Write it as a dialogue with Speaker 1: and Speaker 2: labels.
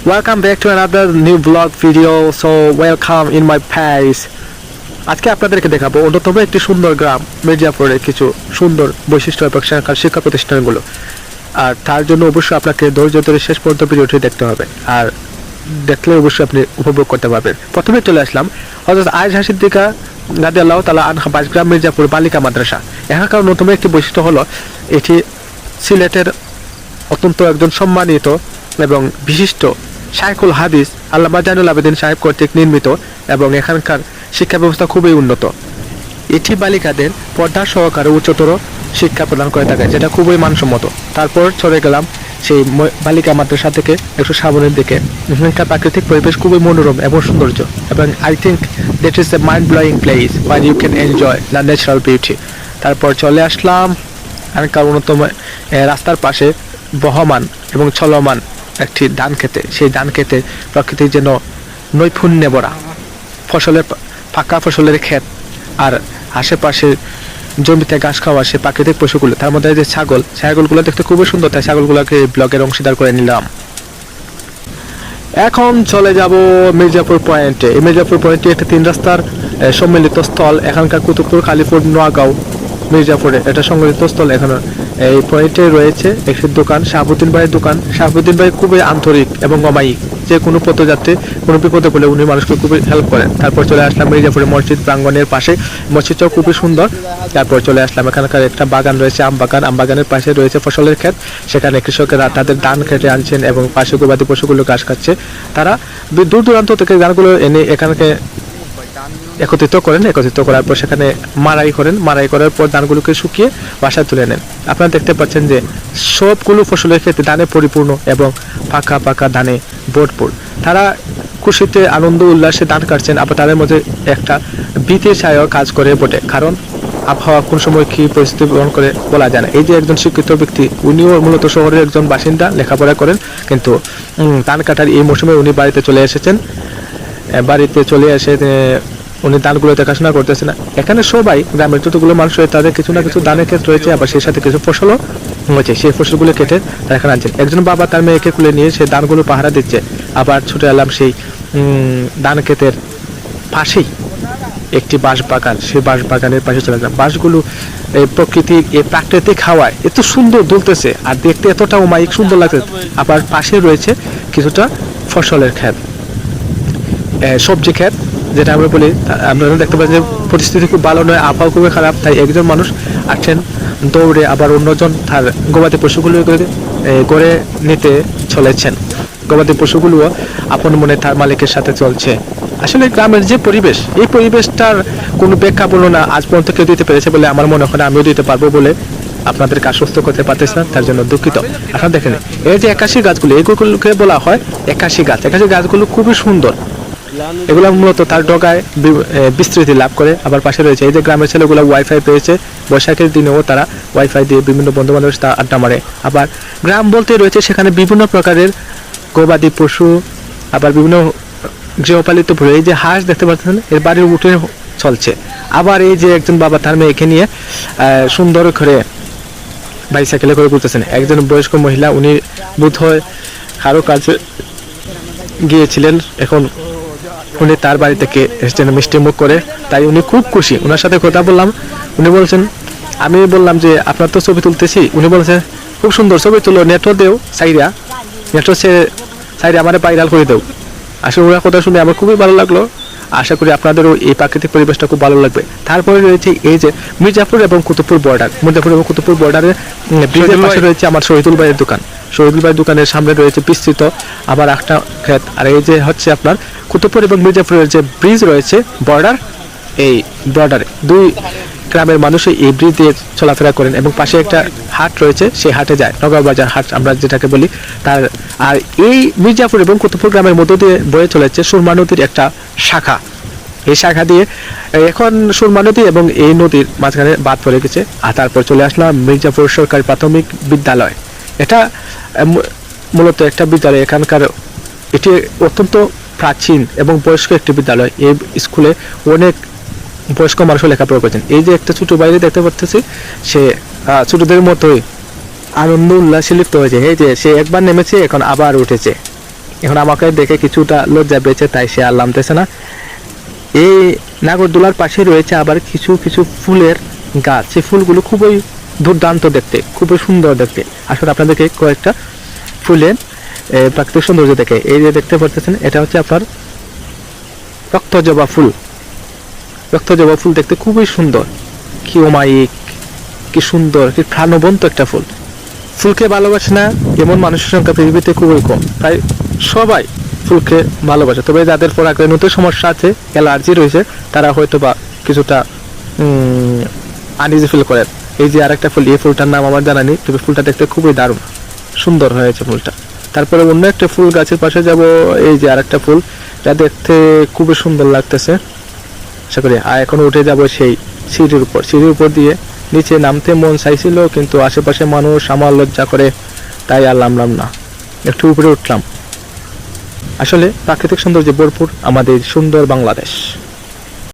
Speaker 1: Welcome back to another new vlog video. So welcome in my page. আজকে আপনাদেরকে দেখাবো অন্যতম একটি সুন্দর গ্রাম মির্জাপুরের কিছু সুন্দর বৈশিষ্ট্য এবং সেখানকার শিক্ষা প্রতিষ্ঠানগুলো। আর তার জন্য অবশ্যই আপনাকে ধৈর্য ধরে শেষ পর্যন্ত ভিডিওটি দেখতে হবে, আর দেখলে অবশ্যই আপনি উপভোগ করতে পারবেন। প্রথমে চলে আসলাম হযরত আয়েশা সিদ্দিকা রাদিয়াল্লাহু তাআলা আনহা বাসগ্রাম মির্জাপুর বালিকা মাদ্রাসা। এখানকার অন্যতম একটি বৈশিষ্ট্য হলো এটি সিলেটের অত্যন্ত একজন সম্মানিত এবং বিশিষ্ট শাইখুল হাদিস আল্লামা জাইনুল আবেদিন সাহেব কর্তৃক নির্মিত, এবং এখানকার শিক্ষা ব্যবস্থা খুবই উন্নত। এটি বালিকাদের পর্দা সহকারে উচ্চতর শিক্ষা প্রদান করে থাকে, যেটা খুবই মানসম্মত। তারপর চলে গেলাম সেই বালিকা মাদ্রাসা থেকে একটু সামনের দিকে। এখানকার প্রাকৃতিক পরিবেশ খুবই মনোরম এবং সৌন্দর্য, এবং I think that is a mind blowing place where you can enjoy the natural beauty. তারপর চলে আসলাম এখানকার অন্যতম রাস্তার পাশে বহমান এবং চলমান একটি ধান খেতে। সেই ধান খেতে প্রকৃতির যেন নৈপুণ্যে ভরা ফসলের পাকা ফসলের ক্ষেত, আর আশেপাশে জমিতে ঘাস খাওয়া সে প্রাকৃতিক পশুগুলো, তার মধ্যে যে ছাগলগুলো দেখতে খুবই সুন্দর, তাই ছাগলগুলোকে ব্লগের অংশীদার করে নিলাম। এখন চলে যাব মির্জাপুর পয়েন্টে। এই মির্জাপুর পয়েন্টটি একটি 3 রাস্তার সম্মিলিত স্থল। এখানকার কুতুবপুর, কালীপুর, নোয়াগাঁও, মির্জাপুরে এটা সংগঠিত স্থল। এখানে এই পয়েন্টে রয়েছে একটি দোকান, শাহাবুদ্দিন ভাইয়ের দোকান। শাহাবুদ্দিন ভাই খুবই আন্তরিক এবং অমায়িক, যে কোনো পথযাত্রী কোনো বিপদে পড়লে উনি মানুষকে খুবই হেল্প করেন। তারপর চলে আসলাম মির্জাপুরে মসজিদ প্রাঙ্গণের পাশে, মসজিদটাও খুবই সুন্দর। তারপর চলে আসলাম এখানকার একটা বাগান রয়েছে, আম বাগান। আম বাগানের পাশে রয়েছে ফসলের ক্ষেত, সেখানে কৃষকেরা তাদের ধান কেটে আনছেন এবং পাশে গবাদি পশুগুলো ঘাস খাচ্ছে। তারা দূর দূরান্ত থেকে ধানগুলো এনে এখানকে একত্রিত করার পর সেখানে মাড়াই করার পর ধানগুলোকে শুকিয়ে বাসায় তুলে নেন। আপনারা দেখতে পাচ্ছেন যে সবগুলো ফসলের ক্ষেত্রে ধানে পরিপূর্ণ এবং পাকা ধানে ভরপুর। তারা খুশিতে আনন্দ উল্লাসে ধান কাটছেন, আবার তাদের মধ্যে একটা ভীতির ছায়াও কাজ করে বটে, কারণ আবহাওয়া কোন সময় কি পরিস্থিতি গ্রহণ করে বলা যায় না। এই যে একজন শিক্ষিত ব্যক্তি, উনিও মূলত শহরের একজন বাসিন্দা, লেখাপড়া করেন, কিন্তু ধান কাটার এই মৌসুমে উনি বাড়িতে চলে এসেছেন। বাড়িতে চলে এসে উনি ধানগুলো দেখাশোনা করতেছে না। এখানে সবাই গ্রামের যতগুলো মানুষ রয়েছে তাদের কিছু না কিছু ধানের ক্ষেত রয়েছে, আবার সেই সাথে কিছু ফসলও হয়েছে। সেই ফসলগুলো কেটে তারা এখানে আনছেন। একজন বাবা তার মেয়েকে কুলে নিয়ে সেই ধানগুলো পাহারা দিচ্ছে। আবার ছুটে এলাম সেই ধান ক্ষেতের পাশেই একটি বাঁশ বাগান, সেই বাঁশ বাগানের পাশে চলে গেলাম। বাঁশগুলো এই প্রাকৃতিক হাওয়ায় এত সুন্দর দুলতেছে, আর দেখতে এতটা অমায়িক সুন্দর লাগছে। আবার পাশে রয়েছে কিছুটা ফসলের ক্ষেত, সবজি ক্ষেত, যেটা আমরা বলি। আপনারা দেখতে পাচ্ছেন যে পরিস্থিতি খুব ভালো নয়, আবহাওয়া খুবই খারাপ, তাই একজন মানুষ আসছেন দৌড়ে, আবার অন্যজন তার গবাদি পশুগুলো গড়ে নিতে চলেছেন। গবাদি পশুগুলোও আপন মনে তার মালিকের সাথে চলছে। আসলে গ্রামের যে পরিবেশ, এই পরিবেশটার কোনো ব্যাখ্যা বর্ণনা আজ পর্যন্ত কেউ দিতে পেরেছে বলে আমার মনে হয় না, আমিও দিতে পারবো বলে আপনাদেরকে আশ্বস্ত করতে পারতেছি না, তার জন্য দুঃখিত। আপনারা দেখেন এই যে 81 গাছগুলো, এগুলোকে বলা হয় 81 গাছ। 81 গাছগুলো খুবই সুন্দর। এগুলো মূলত তার ডগায় বিস্তৃতি লাভ করে। আবার পাশে রয়েছে এই যে গ্রামের ছেলেগুলো ওয়াইফাই পেয়েছে, বৈশাখের দিনেও তারা ওয়াইফাই দিয়ে বিভিন্ন বন্ধু বান্ধবের সাথে আড্ডা মারে। আবার গ্রাম বলতে রয়েছে সেখানে বিভিন্ন প্রকারের গবাদি পশু, আবার বিভিন্ন গৃহপালিত পশু। এই যে হাঁস দেখতে পাচ্ছেন, এর বাড়ির উঠে চলছে। আবার এই যে একজন বাবা তার মেয়েকে নিয়ে সুন্দর করে বাইসাইকেলে করে ঘুরতেছেন। একজন বয়স্ক মহিলা, উনি বোধহয় কারো কাছে গিয়েছিলেন, এখন উনি তার বাড়ি থেকে এসেছেন মিষ্টি মুখ করে, তাই উনি খুব খুশি। ওনার সাথে কথা বললাম, উনি বলছেন, আমি বললাম যে আপনার তো ছবি তুলতেছি। উনি বলছেন খুব সুন্দর ছবি তুলো, নেটও দেও নেটও সাইডে আমার ভাইরাল করে দেও। আসলে ওরা কথা শুনে আমার খুবই ভালো লাগলো। আশা করি আপনাদেরও এই প্রাকৃতিক পরিবেশটা খুব ভালো লাগবে। তারপরে রয়েছে এই যে মির্জাপুর এবং কুতুবপুর বর্ডারের ব্রিজের পাশে রয়েছে আমার শহীদুল ভাইয়ের দোকান। শহীদুল ভাইয়ের দোকানের সামনে রয়েছে বিস্তৃত আবার একটা ক্ষেত। আর এই যে হচ্ছে আপনার কুতুবপুর এবং মির্জাপুরের যে ব্রিজ রয়েছে বর্ডার, এই বর্ডারে 2 গ্রামের মানুষ এই ব্রিজ দিয়ে চলাফেরা করেন, এবং পাশে একটা হাট রয়েছে, সেই হাটে যায়, নগর বাজার হাট আমরা যেটাকে বলি। আর এই মির্জাপুর এবং কুতুবপুর গ্রামের মধ্য দিয়ে বয়ে চলেছে সুরমা নদীর একটা শাখা। এই শাখা দিয়ে এখন সুরমা নদী এবং এই নদীর মাঝখানে বাঁধ পড়ে গেছে। আর তারপর চলে আসলাম মির্জাপুর সরকারি প্রাথমিক বিদ্যালয়। এটা মূলত একটা বিদ্যালয়, এখানকার এটি অত্যন্ত প্রাচীন এবং বয়স্ক একটি বিদ্যালয়। এই স্কুলে অনেক বয়স্ক মানুষও লেখাপড়া করেছেন। এই যে একটা ছোট বাইরে দেখতে পাচ্ছি, সে ছোটদের মতোই আনন্দ উল্লাসে লিপ্ত হয়েছে। এই যে সে একবার নেমেছে, এখন আবার উঠেছে। এখন আমাকে দেখে কিছুটা লজ্জা পেয়েছে, তাই সে আর নামতেছে না। এই নাগরদোলার পাশে রয়েছে আবার কিছু কিছু ফুলের গাছ। সেই ফুলগুলো খুবই দুর্দান্ত দেখতে, খুবই সুন্দর দেখতে। আসলে আপনাদেরকে কয়েকটা ফুলের প্রাকৃতিক সৌন্দর্য দেখে, এই যে দেখতে পাচ্ছেন, এটা হচ্ছে আপনার রক্তজবা ফুল। রক্তজবা ফুল দেখতে খুবই সুন্দর, কি অমায়িক, কি সুন্দর, কি প্রাণবন্ত একটা ফুল। ফুলকে ভালোবাসে না এমন মানুষের সংখ্যা পৃথিবীতে খুবই কম, প্রায় সবাই ফুলকে ভালোবাসে। তবে যাদের পরাগরেণুতে সমস্যা আছে, অ্যালার্জি রয়েছে, তারা হয়তো বা কিছুটা আনইজি ফিল করেন। এই যে আরেকটা ফুল, এই ফুলটার নাম আমার জানা নেই, তবে ফুলটা দেখতে খুবই দারুণ সুন্দর হয়েছে ফুলটা। তারপরে অন্য একটা ফুল গাছের পাশে যাব, এই যে আরেকটা ফুল, যা দেখতে খুবই সুন্দর লাগতেছে। আশা করি এখন উঠে যাব সেই সিঁড়ির উপর দিয়ে নিচে নামতে মন চাইছিল, কিন্তু আশেপাশে মানুষ আমার লজ্জা করে, তাই আর নামলাম না, একটু উপরে উঠলাম। আসলে প্রাকৃতিক সৌন্দর্যে ভরপুর আমাদের সুন্দর বাংলাদেশ।